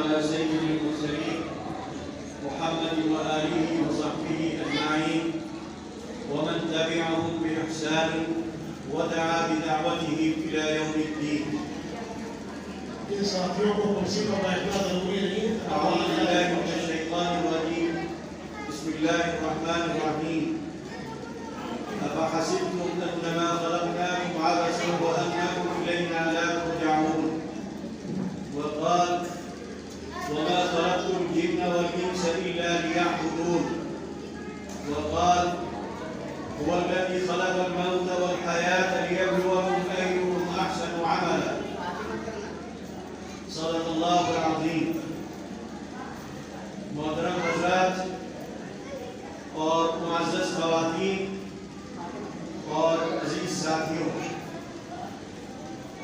على سيد المرسلين محمد وآله وصحبه أجمعين ومن تبعهم بإحسان ودعا بدعوته إلى يوم الدين. أعوذ بالله من الشيطان الرجيم. بسم الله الرحمن الرحيم. أفحسبتم أنما خلقناكم عبثا وأنكم إلينا لا ترجعون. وقال وما خلقت الجن والإنس إلا ليعبدون. وقال هو الذي خلق الموت والحياة ليبلوكم أيكم أحسن عملا. صدق الله العظيم. محترم حضرات اور معزز خواتین اور عزیز ساتھیوں،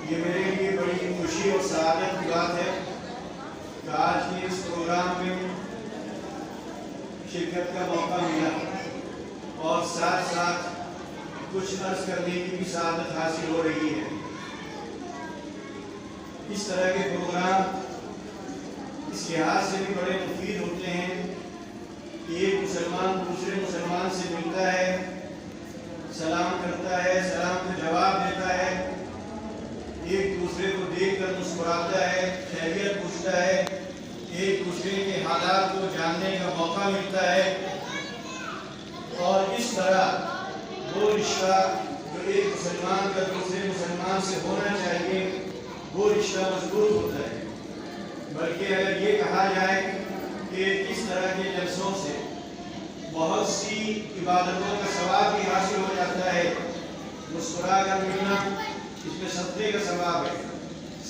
یہ میرے لیے بڑی خوشی اور سعادت کی بات ہے کہ آج کے اس پروگرام میں شرکت کا موقع ملا اور ساتھ ساتھ کچھ عرض کرنے کی بھی سعادت حاصل ہو رہی ہے۔ اس طرح کے پروگرام اس لحاظ سے بھی بڑے مفید ہوتے ہیں کہ ایک مسلمان دوسرے مسلمان سے ملتا ہے، سلام کرتا ہے، سلام کا جواب دیتا ہے، ایک دوسرے کو دیکھ کر مسکراتا ہے، خیریت پوچھتا ہے، ایک دوسرے کے حالات کو جاننے کا موقع ملتا ہے، اور اس طرح وہ رشتہ جو ایک مسلمان کا دوسرے مسلمان سے ہونا چاہیے وہ رشتہ مضبوط ہوتا ہے۔ بلکہ اگر یہ کہا جائے کہ اس طرح کے جلسوں سے بہت سی عبادتوں کا ثواب بھی حاصل ہو جاتا ہے۔ مسکرا کر ملنا اس میں صدقے کا ثواب ہے،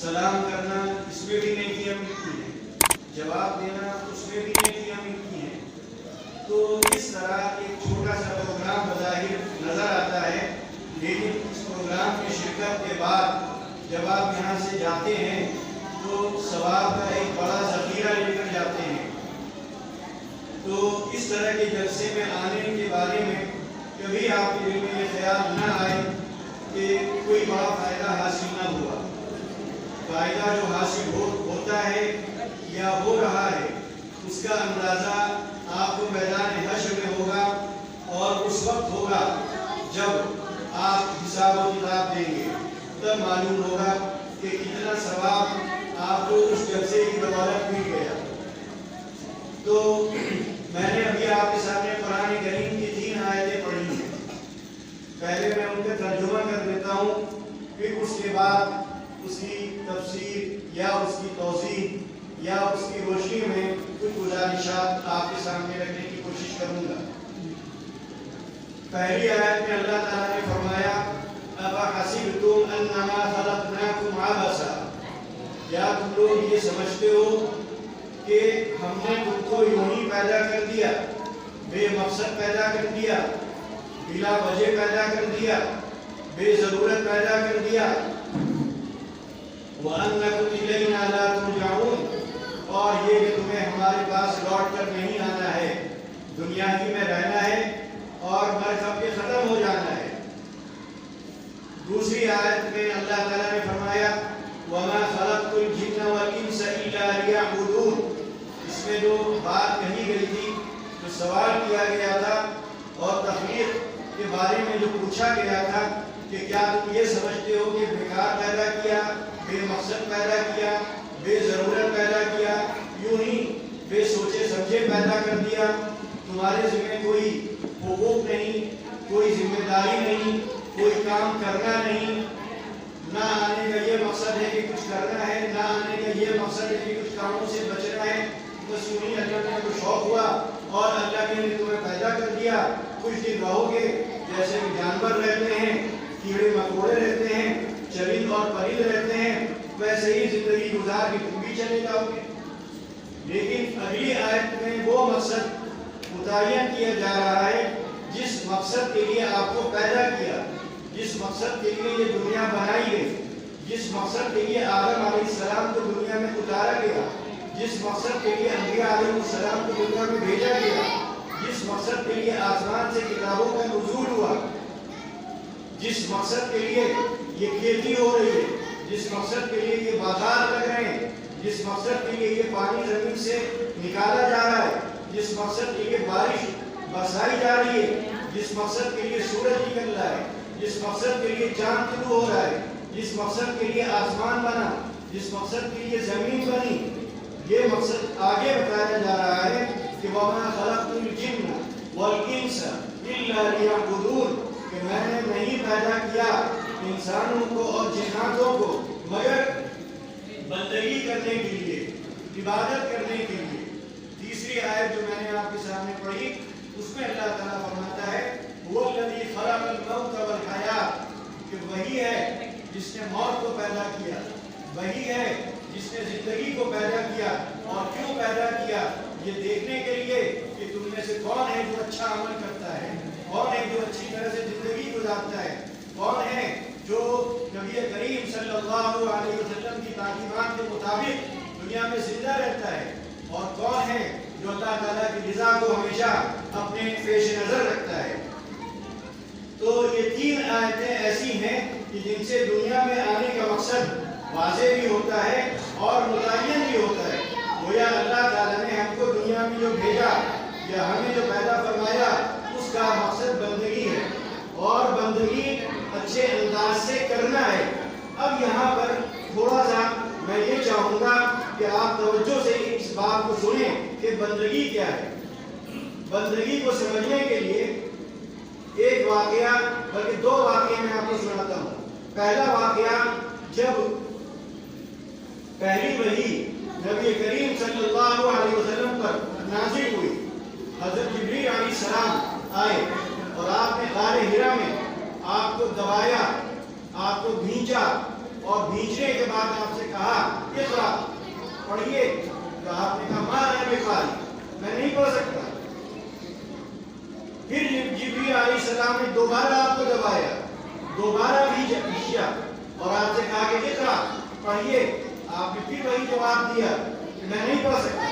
سلام کرنا اس میں بھی نیکیاں ملتی ہیں، جواب دینا اس میں بھی نیکیاں ملتی ہیں۔ تو اس طرح ایک چھوٹا سا پروگرام بظاہر نظر آتا ہے، لیکن اس پروگرام کی شرکت کے بعد جب آپ یہاں سے جاتے ہیں تو ثواب کا ایک بڑا ذخیرہ لے کر جاتے ہیں۔ تو اس طرح کے جلسے میں آنے کے بارے میں کبھی آپ کے دل میں یہ خیال نہ آئے کہ کوئی بڑا فائدہ حاصل نہ ہوا۔ فائدہ جو حاصل ہوتا ہے یا ہو رہا ہے اس کا اندازہ آپ کو میدان حشر میں ہوگا، اور اس وقت ہوگا جب آپ حساب و کتاب دیں گے، تب معلوم ہوگا کہ کتنا ثواب آپ کو اس جلسے کی بدولت مل گیا۔ تو میں نے ابھی آپ کے سامنے قرآن کریم کی 3 آیتیں پڑھی ہیں۔ پہلے میں ان کا ترجمہ کر دیتا ہوں، پھر اس کے بعد اس کی تفسیر یا اس کی توضیح یا اس کی روشنی میں کچھ گزارشات آپ کے سامنے رکھنے کی کوشش کروں گا۔ پہلی آیت میں اللہ تعالیٰ نے فرمایا أَفَحَسِبْتُمْ أَنَّمَا خَلَقْنَاكُمْ عَبَثًا، کیا تم لوگ یہ سمجھتے ہو کہ ہم نے تم کو یوں ہی پیدا کر دیا، بے مقصد پیدا کر دیا، بلا وجہ پیدا کر دیا، بے ضرورت پیدا کر دیا۔ وَأَنَّكُمْ إِلَيْنَا لَا تُرْجَعُونَ، اور یہ کہ تمہیں ہمارے پاس لوٹ کر نہیں آنا ہے، دنیا ہی میں رہنا ہے اور مر کر کے ختم ہو جانا ہے۔ دوسری آیت میں اللہ تعالیٰ نے فرمایا وَمَا خَلَقْتُ الْجِنَّ وَالْإِنسَ إِلَّا لِيَعْبُدُونَ۔ اس میں جو بات کہی گئی تھی، جو سوال کیا گیا تھا اور تخلیق کے بارے میں جو پوچھا گیا تھا کہ کیا تم یہ سمجھتے ہو کہ بیکار پیدا کیا، بے مقصد پیدا کیا، بے ضرورت پیدا کیا، یوں ہی بے سوچے سمجھے پیدا کر دیا، تمہارے ذمہ کوئی حقوق نہیں، کوئی ذمہ داری نہیں، کوئی کام کرنا نہیں، نہ آنے کا یہ مقصد ہے کہ کچھ کرنا ہے، نہ آنے کا یہ مقصد ہے کہ کچھ کاموں سے بچنا ہے، بس یوں ہی اللہ نے کو شوق ہوا اور اللہ نے تمہیں پیدا کر دیا۔ کچھ دن رہو گے جیسے کہ جانور رہتے ہیں، کیڑے مکوڑے رہتے ہیں، چرند اور پرند رہتے ہیں، ویسے ہی زندگی گزار کے تم بھی چلے جاؤ گے۔ لیکن اگلی آیت میں وہ مقصد متعین کیا جا رہا ہے جس مقصد کے لیے آپ کو پیدا کیا، جس مقصد کے لیے یہ دنیا بنائی گئی، جس مقصد کے لیے آدم علیہ السلام کو دنیا میں اتارا گیا، جس مقصد کے لیے انبیاء علیہ السلام کو دنیا میں بھیجا گیا، جس مقصد کے لیے آسمان سے کتابوں کا نزول ہوا، جس مقصد کے لیے یہ کھیتی ہو رہی ہے، جس مقصد کے لیے یہ بازار لگ رہے ہیں، جس مقصد کے لیے یہ پانی زمین سے نکالا جا رہا ہے، جس مقصد کے لیے بارش برسائی جا رہی ہے، جس مقصد کے لیے سورج نکل رہا ہے، جس مقصد کے لیے چاند طلوع ہو رہا ہے، جس مقصد کے لیے آسمان بنا، جس مقصد کے لیے زمین بنی، یہ مقصد آگے بتایا جا رہا ہے کہ وَمَا خَلَقْتُ الْجِنَّ وَالْإِنسَ إِلَّا لِيَعْبُدُونَ، کہ میں نے نہیں پیدا کیا انسانوں کو اور جناتوں کو مگر بندگی کرنے کے لیے، عبادت کرنے کے لیے۔ تیسری آیت جو میں نے آپ کے سامنے پڑھی، اس میں اللہ تعالیٰ فرماتا ہے هُوَ الَّذِي خَلَقَ الْمَوْتَ وَالْحَيَاةَ، کہ وہی ہے جس نے موت کو پیدا کیا، وہی ہے جس نے زندگی کو پیدا کیا۔ اور کیوں پیدا کیا؟ یہ دیکھنے کے لیے کہ تم میں سے کون ہے جو اچھا عمل کرتا ہے، کون ہے جو اچھی طرح سے زندگی گزارتا ہے، کون ہے جو نبی کریم صلی اللہ علیہ وسلم کی تعلیمات کے مطابق دنیا میں زندہ رہتا ہے، اور کون ہے جو اللہ تعالیٰ کی رضا کو ہمیشہ اپنے پیش نظر رکھتا ہے۔ تو یہ تین آیتیں ایسی ہیں کہ جن سے دنیا میں آنے کا مقصد واضح بھی ہوتا ہے اور متعین بھی ہوتا ہے۔ گویا اللہ تعالیٰ نے ہم کو دنیا میں جو بھیجا یا ہمیں جو پیدا فرمایا، اس کا مقصد بندگی ہے، اور بندگی اچھے انداز سے کرنا ہے۔ اب یہاں پر تھوڑا سا میں یہ چاہوں گا کہ آپ توجہ سے اس بات کو سنیں کہ بندگی کیا ہے۔ بندگی کو سمجھنے کے لیے ایک واقعہ، بلکہ دو واقعے میں آپ کو سناتا ہوں۔ پہلا واقعہ، جب پہلی وحی نبی کریم صلی اللہ علیہ وسلم پر نازل ہوئی، حضرت جبریل علیہ السلام آئے اور آپ نے غار حرا میں آپ کو دبایا، آپ کو بھینچا، اور بھینچنے کے بعد آپ سے کہا اقرا، پڑھیے۔ تو آپ نے کہا ما انا بقاری، میں نہیں پڑھ سکتا۔ پھر جبریل علیہ السلام نے دوبارہ آپ کو دبایا، دوبارہ بھینچا، اور آپ سے کہا کہ اقرا، پڑھیے۔ آپ نے پھر وہی جواب دیا کہ میں نہیں پڑھ سکتا۔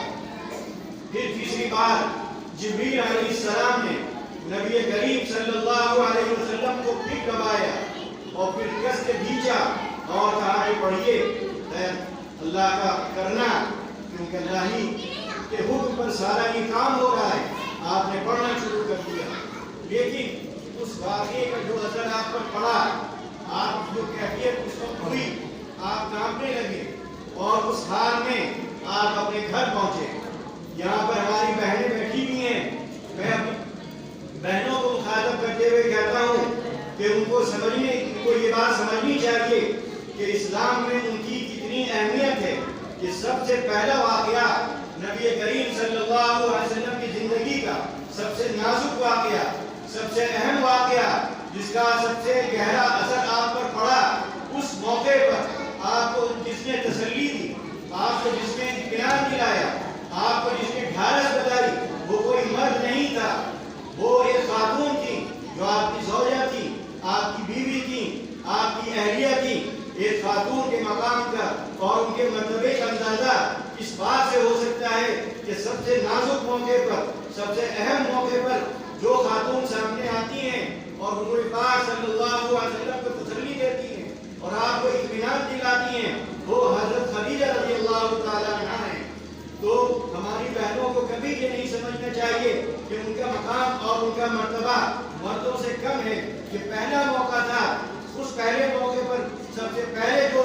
پھر تیسری بار جبریل علیہ السلام نے نبی کریم صلی اللہ علیہ وسلم کو پھر دبایا اور پھر کس کے بھیجا اور کہا کہ پڑھیے۔ اللہ کا کرنا، کیونکہ اللہ ہی کے حکم پر سارا یہ کام ہو رہا ہے۔ آپ نے پڑھنا شروع کر دیا، لیکن اس واقعے کا جو اثر آپ پر پڑا، آپ جو کیفیت اس وقت ہوئی، آپ کانپنے لگے، اور اس حال میں آپ اپنے گھر پہنچے۔ یہاں پر ہماری بہنیں بیٹھی ہوئی ہیں، میں اپنی بہنوں کو مخاطب کرتے ہوئے کہتا ہوں کہ ان کو یہ بات سمجھنی چاہیے کہ اسلام میں ان کی کتنی اہمیت ہے۔ کہ سب سے پہلا واقعہ نبی کریم صلی اللہ علیہ وسلم کی زندگی کا سب سے نازک واقعہ، سب سے اہم واقعہ، جس کا سب سے گہرا اثر آپ پر پڑا، اس موقع پر آپ کو جس نے تسلی دی، آپ کو جس نے اطمینان دلایا، آپ کو جس نے ڈھارس بتائی، وہ کوئی مرد نہیں تھا، وہ ایک خاتون تھی جو آپ کی زوجہ تھی، آپ کی بیوی تھی، آپ کی اہلیہ تھی۔ ایک خاتون کے مقام کا اور ان کے مرتبے کا اندازہ اس بات سے ہو سکتا ہے کہ سب سے نازک موقع پر، سب سے اہم موقع پر جو خاتون سامنے آتی ہیں اور حضور پاک صلی اللہ علیہ وسلم کو تسلی دیتی ہیں اور آپ کو اطمینان دلاتی ہیں، وہ حضرت خدیجہ رضی اللہ تعالیٰ عنہا ہیں۔ تو ہماری بہنوں کو کبھی یہ نہیں سمجھنا چاہیے کہ ان کا مقام اور ان کا مرتبہ مردوں سے کم ہے۔ یہ پہلا موقع تھا، اس پہلے موقع پر سب سے پہلے جو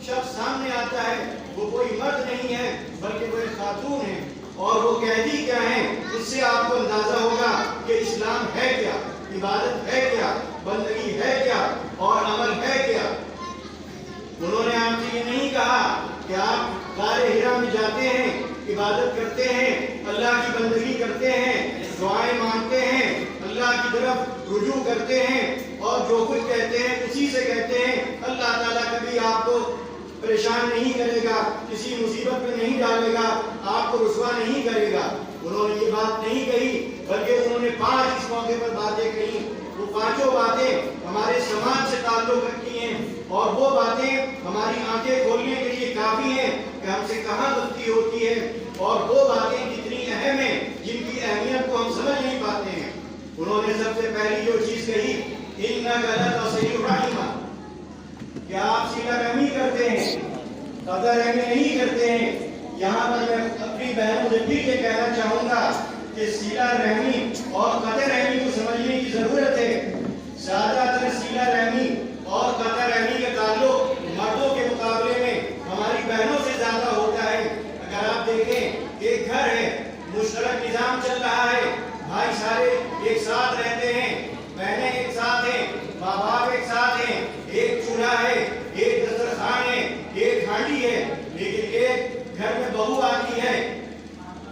شخص سامنے آتا ہے وہ کوئی مرد نہیں ہے بلکہ وہ ایک خاتون ہے، اور وہ کہتی کیا ہے، اس سے آپ کو اندازہ ہوگا کہ اسلام ہے کیا، عبادت ہے کیا، بندگی ہے کیا، اور عمل ہے کیا۔ انہوں نے آپ سے یہ نہیں کہا کہ آپ غار حرا میں جاتے ہیں، عبادت کرتے ہیں، اللہ کی بندگی کرتے ہیں، دعائیں مانگتے ہیں، اللہ کی طرف رجوع کرتے ہیں، اور جو کچھ کہتے ہیں اسی سے کہتے ہیں۔ اللہ تعالیٰ کبھی آپ کو پریشان نہیں کرے گا، کسی مصیبت میں نہیں ڈالے گا، آپ کو رسوا نہیں کرے گا۔ انہوں نے یہ بات نہیں کہی، بلکہ انہوں نے 5 اس موقع پر باتیں کہی۔ وہ 5 باتیں ہمارے سماج سے تعلق رکھتی ہیں، اور وہ باتیں ہماری آنکھیں کھولنے کے لیے کافی ہیں کہ ہم سے کہاں غلطی ہوتی ہے، اور وہ باتیں کتنی اہم ہیں جن کی اہمیت کو ہم سمجھ نہیں پاتے ہیں۔ انہوں نے سب سے پہلی جو چیز کہی، اِنَّكَ لَتَصِلُ الرَّحِمَ، کیا آپ صلہ رحمی کرتے ہیں؟ قطع رحمی نہیں کرتے ہیں۔ یہاں پر میں اپنی بہنوں سے بھی یہ کہنا چاہوں گا کہ صلہ رحمی اور قطع رحمی کو سمجھنے کی ضرورت ہے۔ زیادہ تر صلہ رحمی اور قطع رحمی کا تعلق مردوں کے مقابلے میں ہماری بہنوں سے زیادہ ہوتا ہے۔ اگر آپ دیکھیں ایک گھر ہے، مشترک نظام چل رہا ہے، بھائی سارے ایک ساتھ رہتے ہیں، بہنیں ایک ساتھ ہیں، ماں باپ ایک ساتھ ہیں، ایک چولہا ہے، ایک دسترخوان ہے، ایک ہانڈی ہے، لیکن ایک گھر میں بہو آتی ہے،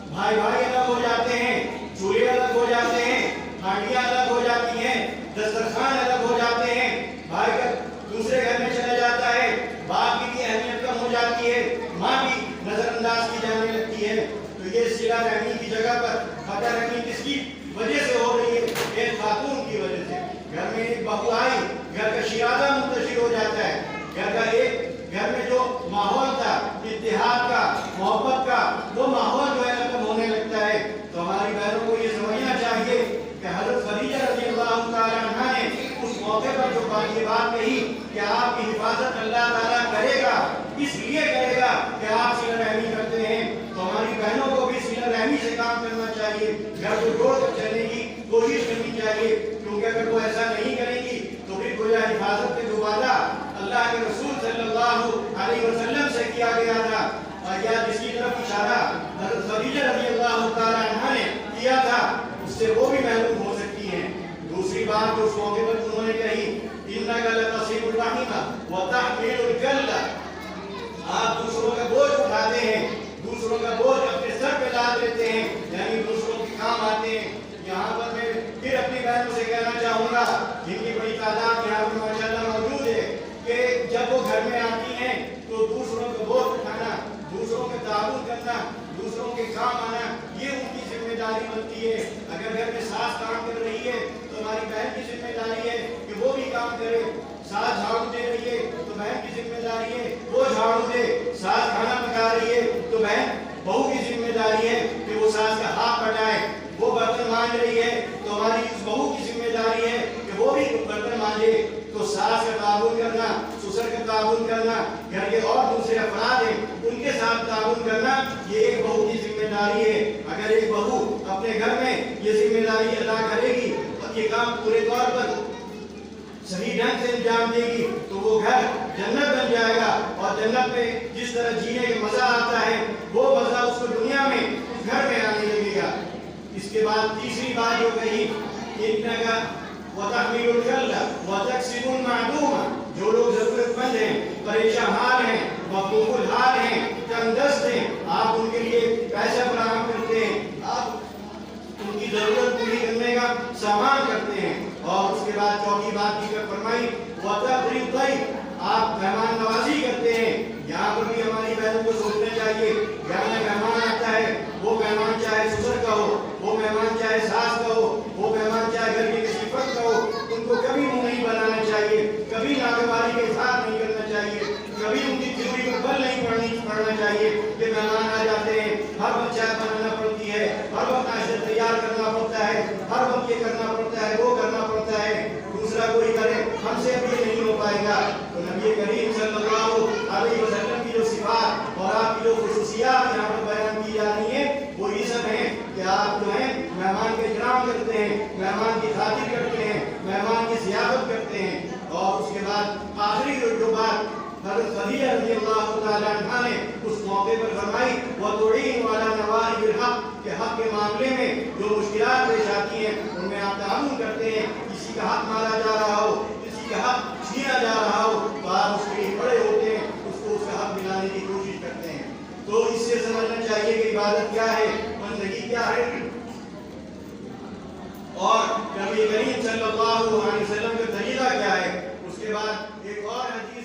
بھائی بھائی الگ ہو جاتے ہیں، چولہے الگ ہو جاتے ہیں، ہانڈیاں الگ ہو جاتی ہیں، دسترخوان الگ ہو جاتے ہیں، بھائی کا دوسرے گھر میں چلا جاتا ہے، باپ کی اہمیت کم ہو جاتی ہے، ماں بھی نظر انداز کی جانے لگتی ہے۔ تو یہ صلہ رحمی کی جگہ پر قطع رحمی کس کی وجہ سے ہو رہی ہے؟ ایک خاتون کی وجہ سے۔ گھر میں ایک بہو آئی، گھر کا شیرازہ منتشر ہو جاتا ہے، گھر میں جو ماحول تھا اتحاد کا، محبت کا، وہ ماحول جو ہے ختم ہونے لگتا ہے۔ تو ہماری بہنوں کو یہ سمجھنا چاہیے کہ حضرت خدیجہ رضی اللہ تعالیٰ عنہا نے اس موقع پر جو یہ بات کہی کہ آپ کی حفاظت اللہ تعالیٰ کرے گا، اس لیے کرے گا کہ آپ صلہ رحمی کرتے ہیں۔ تو ہماری بہنوں کو بھی صلہ رحمی سے کام کرنا چاہیے، گھر کو جوڑ کر چلنے کی کوشش کرنی چاہیے، کیونکہ اگر وہ ایسا نہیں کرے گی تو پھر گویا حفاظت کے جو وعدہ اللہ کے رسول صلی اللہ علیہ وسلم سے کیا گیا تھا، یا جس کی طرف اشارہ حضرت خدیجہ رضی اللہ تعالیٰ عنہا نے کیا تھا، اس سے وہ بھی محروم ہو سکتی ہیں۔ دوسری بات جو اس موقع پر انہوں نے کہی، اِنَّكَ لَتَصِلُ الرَّحِمَ وَتَحْمِلُ الْكَلَّ، آپ دوسروں کا بوجھ اٹھاتے ہیں، دوسروں کا بوجھ اپنے سر پہ لاد لیتے ہیں، یعنی دوسروں کے کام آتے ہیں۔ یہاں پر میں پھر اپنی بہنوں سے کہنا چاہوں گا، جن کی بڑی تعداد یہاں پر ماشاءاللہ موجود ہے، کہ جب وہ گھر میں آتی ہیں تو دوسروں کا بوجھ اٹھانا، دوسروں کا تعاون کرنا، دوسروں کے کام آنا، یہ ان کی ذمہ داری بنتی ہے۔ اگر گھر میں ساس کام کر رہی ہے تو ہماری بہن کی ذمہ داری ہے کہ وہ بھی کام کرے، ساس جھاڑو دے رہی ہے تو بہن کی ذمہ داری ہے وہ جھاڑو دے، ساس کھانا پکا رہی ہے تو بہو کی ذمہ داری ہے کہ وہ ساس کا ہاتھ بٹائے، وہ برتن مانج رہی ہے تو ہماری اس بہو کی ذمہ داری ہے کہ وہ بھی برتن مانجے۔ تو ساس کا تعاون کرنا، سسر کا تعاون کرنا، گھر کے اور دوسرے افراد ہیں ان کے ساتھ تعاون کرنا، یہ ایک بہو کی ذمہ داری ہے۔ اگر ایک بہو اپنے گھر میں یہ ذمہ داری ادا کرے گی اور یہ کام پورے طور پر صحیح ڈھنگ سے انجام دے گی تو وہ گھر جنت بن جائے گا، اور جنت میں جس طرح جینے کا مزہ آتا ہے وہ مزہ اس کو دنیا میں اس گھر میں آنے لگے گا۔ اس کے بعد تیسری بات جو کہی، اِنَّكَ وَتَحْمِلُ الْكَلَّ وَتَكْسِبُ الْمَعْدُومَ، جو لوگ ضرورت مند ہیں، پریشان حال ہیں، مفقود الحال ہیں، تنگ دست ہیں، آپ ان کے لیے پیسہ فراہم کرتے ہیں، آپ ان کی ضرورت پوری کرنے کا سامان کرتے ہیں۔ اور اس کے بعد چوتھی بات کی فرمائی، وَتَقْرِي الضَّيْفَ، آپ مہمان نوازی کرتے ہیں۔ یہاں پر بھی ہماری بہنوں کو سوچنا چاہیے، گھر میں مہمان آتا ہے، وہ مہمان چاہے سسر کا ہو، وہ مہمان چاہے ساس کا ہو، وہ مہمان چاہے گھر کے کسی فرد کا ہو، ان کو کبھی منہ نہیں بنانا چاہیے، کبھی ناگواری کا اظہار نہیں کرنا چاہیے، کبھی ان کی تھیوری پر بل نہیں پڑھنا چاہیے کہ مہمان آ جاتے ہیں، ہر وقت چائے بنانا پڑتی ہے، ہر وقت ناشتہ تیار کرنا پڑتا ہے، ہر وقت یہ کرنا پڑتا ہے، وہ کرنا پڑتا ہے، دوسرا کوئی کرے، ہم سے اب یہ نہیں ہو پائے گا۔ تو نبی کریم صلی اللہ علیہ وسلم کی جو صفات اور آپ کی جو خصوصیات یہاں پر بیان کی جا رہی ہیں وہ یہ سب ہیں کہ آپ جو ہیں مہمان کے احترام کرتے ہیں، مہمان کی خاطر کرتے ہیں، مہمان کی ضیافت کرتے ہیں۔ اور اس کے بعد آخری جو بات حضرت خدیجہ رضی اللہ تعالیٰ عنہا نے اس موقع پر فرمائی، وَتُعِينُ عَلَى نَوَائِبِ الْحَقِّ، کہ حق کے معاملے میں جو مشکلات پیش آتی ہیں ان میں آپ تعاون کرتے ہیں۔ کسی کا حق مارا جا رہا ہو، کسی کا حق چھینا جا رہا ہو تو آپ اس کے لیے کھڑے ہوتے ہیں، اس کو اس کا حق دلانے کی کوشش کرتے ہیں۔ تو اس سے سمجھنا چاہیے کہ عبادت کیا ہے، بندگی کیا ہے، اور نبی کریم صلی اللہ علیہ وسلم کا طریقہ کیا ہے۔ اس کے بعد ایک اور حدیث